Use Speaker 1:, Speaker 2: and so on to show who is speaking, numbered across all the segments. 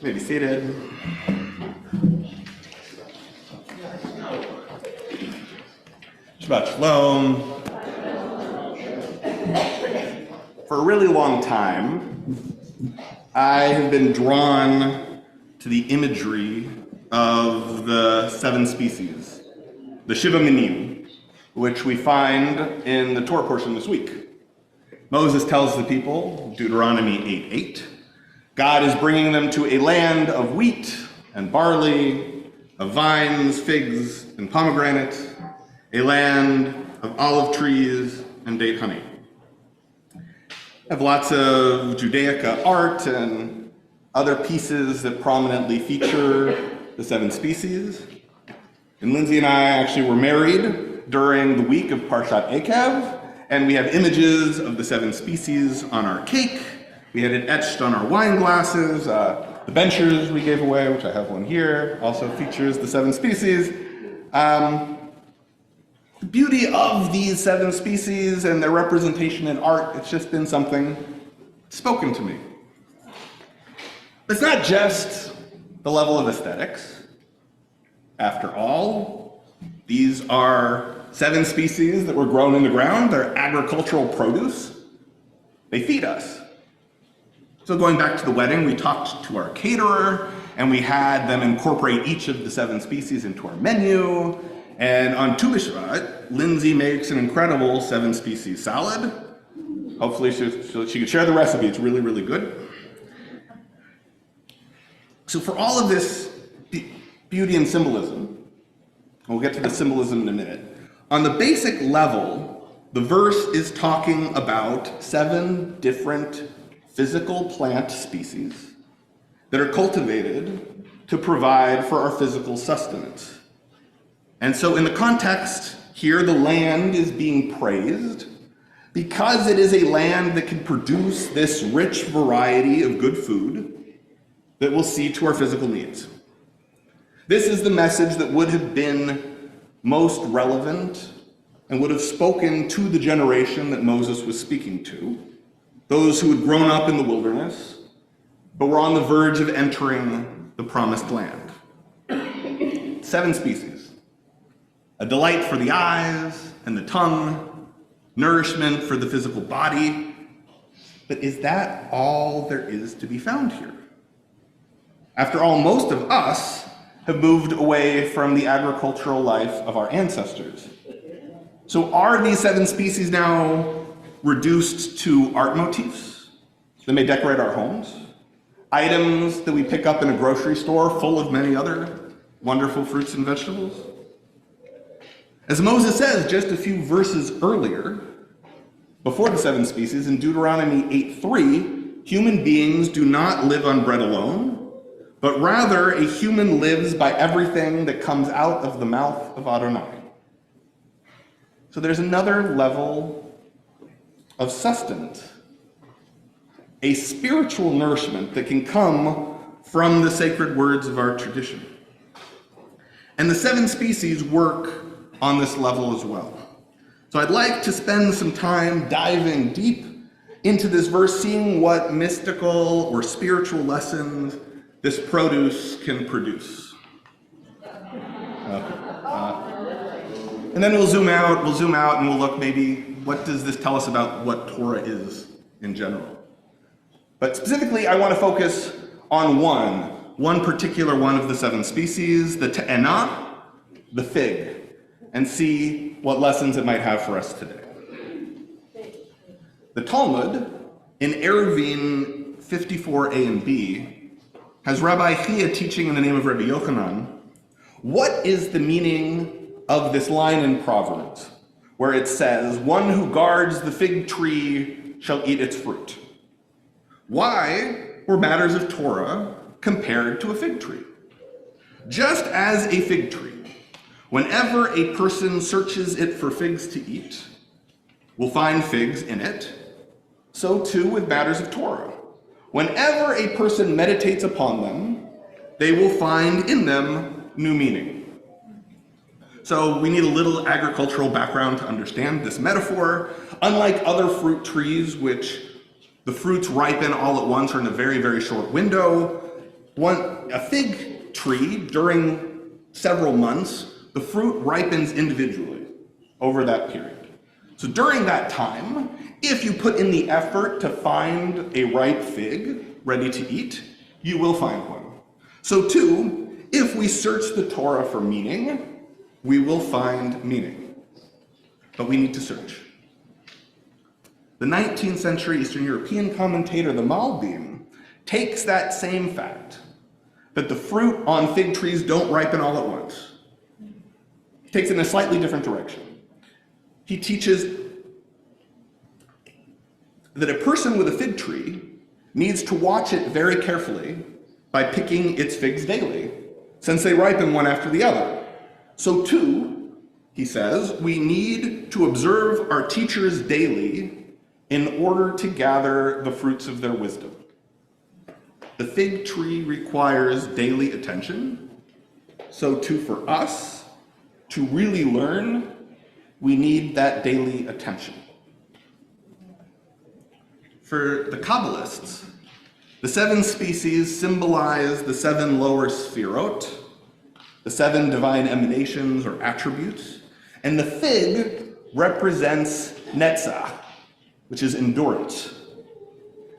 Speaker 1: may be seated. Shabbat Shalom. For a really long time, I have been drawn to the imagery of the 7 species, the Shiva Minim, which we find in the Torah portion this week. Moses tells the people, Deuteronomy 8:8, God is bringing them to a land of wheat and barley, of vines, figs, and pomegranate, a land of olive trees and date honey. I have lots of Judaica art and other pieces that prominently feature the 7 species. And Lindsay and I actually were married during the week of Parshat Eikev, and we have images of the 7 species on our cake. We had it etched on our wine glasses. The benchers we gave away, which I have one here, also features the 7 species. The beauty of these 7 species and their representation in art, it's just been something spoken to me. It's not just the level of aesthetics. After all, these are 7 species that were grown in the ground. They're agricultural produce. They feed us. So going back to the wedding, we talked to our caterer, and we had them incorporate each of the 7 species into our menu. And on Tu B'Shvat, Lindsay makes an incredible 7 species salad. Hopefully she could share the recipe. It's really, really good. So for all of this beauty and symbolism, we'll get to the symbolism in a minute. On the basic level, the verse is talking about 7 different physical plant species that are cultivated to provide for our physical sustenance. And so in the context here, the land is being praised because it is a land that can produce this rich variety of good food that will see to our physical needs. This is the message that would have been most relevant and would have spoken to the generation that Moses was speaking to, those who had grown up in the wilderness, but were on the verge of entering the promised land. 7 species. A delight for the eyes and the tongue, nourishment for the physical body. But is that all there is to be found here? After all, most of us have moved away from the agricultural life of our ancestors. So are these 7 species now reduced to art motifs that may decorate our homes? Items that we pick up in a grocery store full of many other wonderful fruits and vegetables? As Moses says just a few verses earlier, before the 7 species, in Deuteronomy 8:3, human beings do not live on bread alone, but rather a human lives by everything that comes out of the mouth of Adonai. So there's another level of sustenance, a spiritual nourishment that can come from the sacred words of our tradition. And the 7 species work on this level as well. So I'd like to spend some time diving deep into this verse, seeing what mystical or spiritual lessons this produce can produce. Okay. And then we'll zoom out and we'll look maybe, what does this tell us about what Torah is in general? But specifically, I want to focus on one particular one of the 7 species, the te'enah, the fig, and see what lessons it might have for us today. The Talmud, in Eruvin 54a and b, has Rabbi Chia teaching in the name of Rabbi Yochanan, what is the meaning of this line in Proverbs, where it says, one who guards the fig tree shall eat its fruit? Why were matters of Torah compared to a fig tree? Just as a fig tree, whenever a person searches it for figs to eat, will find figs in it, so too with matters of Torah. Whenever a person meditates upon them, they will find in them new meaning. So we need a little agricultural background to understand this metaphor. Unlike other fruit trees, which the fruits ripen all at once or in a very, very short window, A fig tree, during several months, the fruit ripens individually over that period. So during that time, if you put in the effort to find a ripe fig ready to eat, you will find one. So too, if we search the Torah for meaning, we will find meaning. But we need to search. The 19th century Eastern European commentator, the Malbim, takes that same fact, that the fruit on fig trees don't ripen all at once. He takes it in a slightly different direction. He teaches that a person with a fig tree needs to watch it very carefully by picking its figs daily, since they ripen one after the other. So too, he says, we need to observe our teachers daily in order to gather the fruits of their wisdom. The fig tree requires daily attention, so too for us, to really learn, we need that daily attention. For the Kabbalists, the 7 species symbolize the 7 lower sphirot, the 7 divine emanations or attributes, and the fig represents netzach, which is endurance.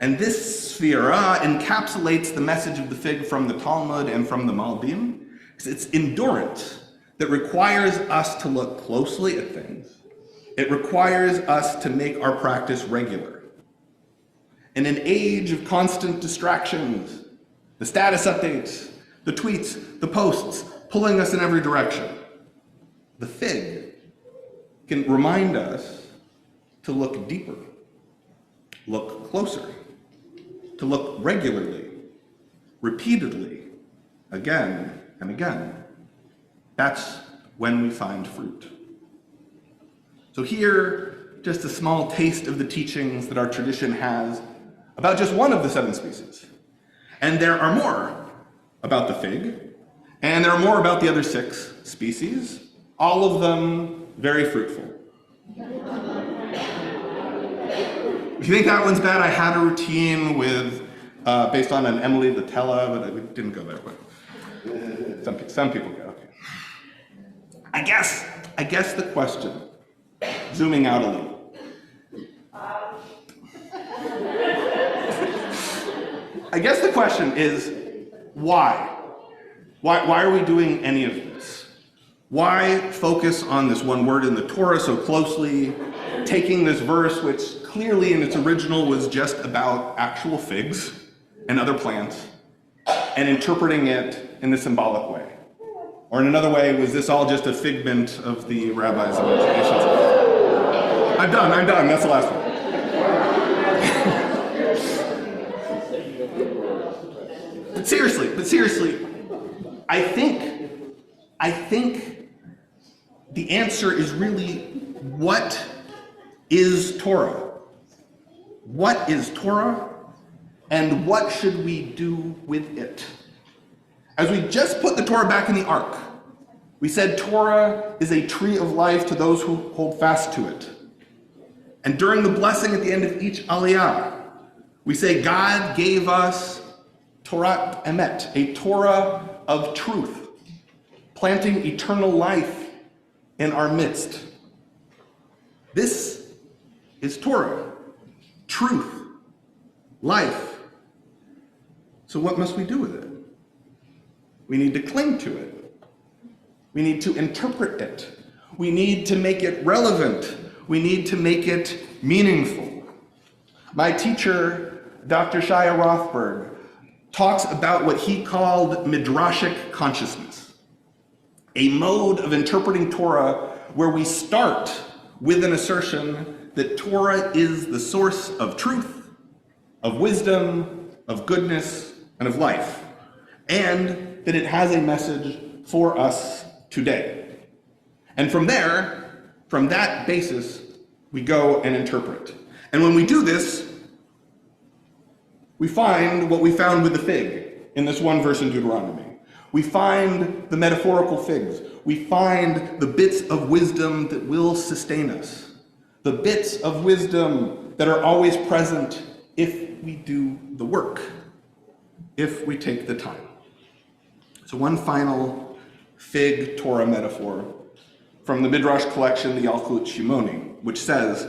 Speaker 1: And this sphira encapsulates the message of the fig from the Talmud and from the Malbim, because it's endurance that requires us to look closely at things. It requires us to make our practice regular. In an age of constant distractions, the status updates, the tweets, the posts, pulling us in every direction, the fig can remind us to look deeper, look closer, to look regularly, repeatedly, again and again. That's when we find fruit. So here, just a small taste of the teachings that our tradition has about just one of the 7 species. And there are more about the fig, and there are more about the other 6 species, all of them very fruitful. If you think that one's bad, I had a routine with, based on an Emily Latella, but it didn't go there. But some people go. Okay. I guess the question, zooming out a little. I guess the question is, why? Why are we doing any of this? Why focus on this one word in the Torah so closely, taking this verse, which clearly in its original was just about actual figs and other plants, and interpreting it in a symbolic way? Or in another way, was this all just a figment of the rabbi's imaginations? I'm done, that's the last one. But seriously, I think the answer is really, what is Torah? What is Torah, and what should we do with it? As we just put the Torah back in the ark, we said Torah is a tree of life to those who hold fast to it. And during the blessing at the end of each aliyah, we say God gave us Torah emet, a Torah of truth, planting eternal life in our midst. This is Torah, truth, life. So what must we do with it? We need to cling to it. We need to interpret it. We need to make it relevant. We need to make it meaningful. My teacher, Dr. Shia Rothberg, talks about what he called midrashic consciousness, a mode of interpreting Torah where we start with an assertion that Torah is the source of truth, of wisdom, of goodness, and of life, and that it has a message for us today. And from there, from that basis, we go and interpret. And when we do this, we find what we found with the fig in this one verse in Deuteronomy. We find the metaphorical figs. We find the bits of wisdom that will sustain us. The bits of wisdom that are always present if we do the work. if we take the time. So one final fig Torah metaphor from the Midrash collection, the Yalkut Shimoni, which says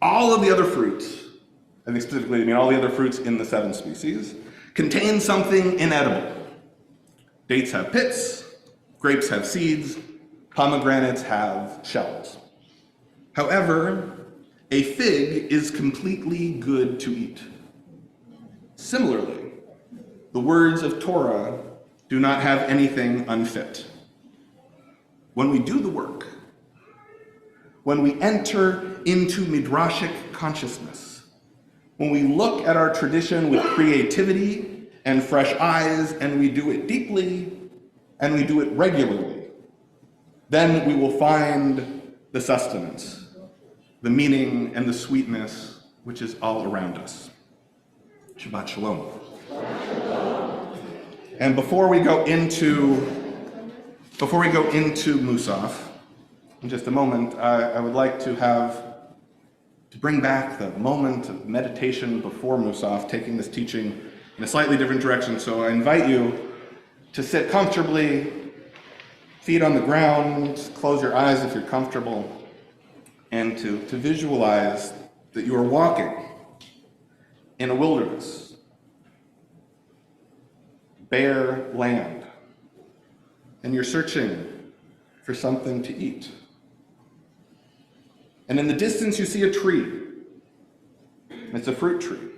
Speaker 1: all of the other fruits, I think specifically I mean all the other fruits in the 7 species, contain something inedible. Dates have pits, grapes have seeds, pomegranates have shells. However, a fig is completely good to eat. Similarly, the words of Torah do not have anything unfit. When we do the work, when we enter into midrashic consciousness, when we look at our tradition with creativity and fresh eyes, and we do it deeply, and we do it regularly, then we will find the sustenance, the meaning, and the sweetness which is all around us. Shabbat Shalom. And before we go into Musaf, in just a moment, I would like to bring back the moment of meditation before Musaf, taking this teaching in a slightly different direction. So I invite you to sit comfortably, feet on the ground, close your eyes if you're comfortable, and to visualize that you are walking in a wilderness, bare land, and you're searching for something to eat. And in the distance you see a tree. It's a fruit tree.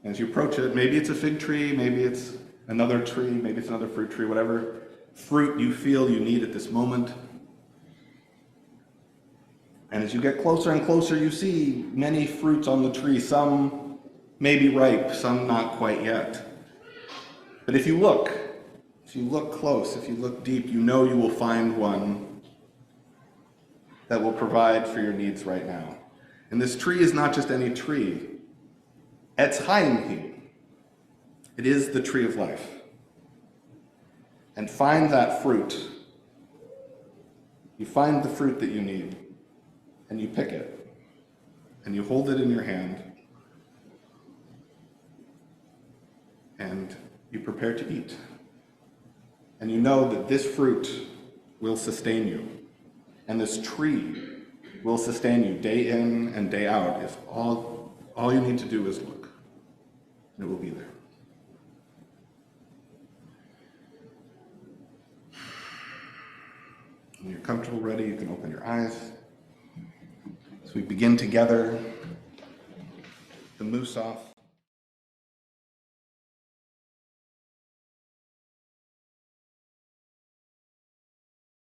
Speaker 1: And as you approach it, maybe it's a fig tree, maybe it's another tree, maybe it's another fruit tree, whatever fruit you feel you need at this moment. And as you get closer and closer, you see many fruits on the tree. Some may be ripe, some not quite yet. But if you look close, if you look deep, you know you will find one that will provide for your needs right now. And this tree is not just any tree. Etz Chaim. It is the tree of life. And find that fruit. You find the fruit that you need, and you pick it, and you hold it in your hand, and you prepare to eat. And you know that this fruit will sustain you, and this tree will sustain you day in and day out if all you need to do is look, and it will be there. When you're comfortable, ready, you can open your eyes. As we begin together the Musaf.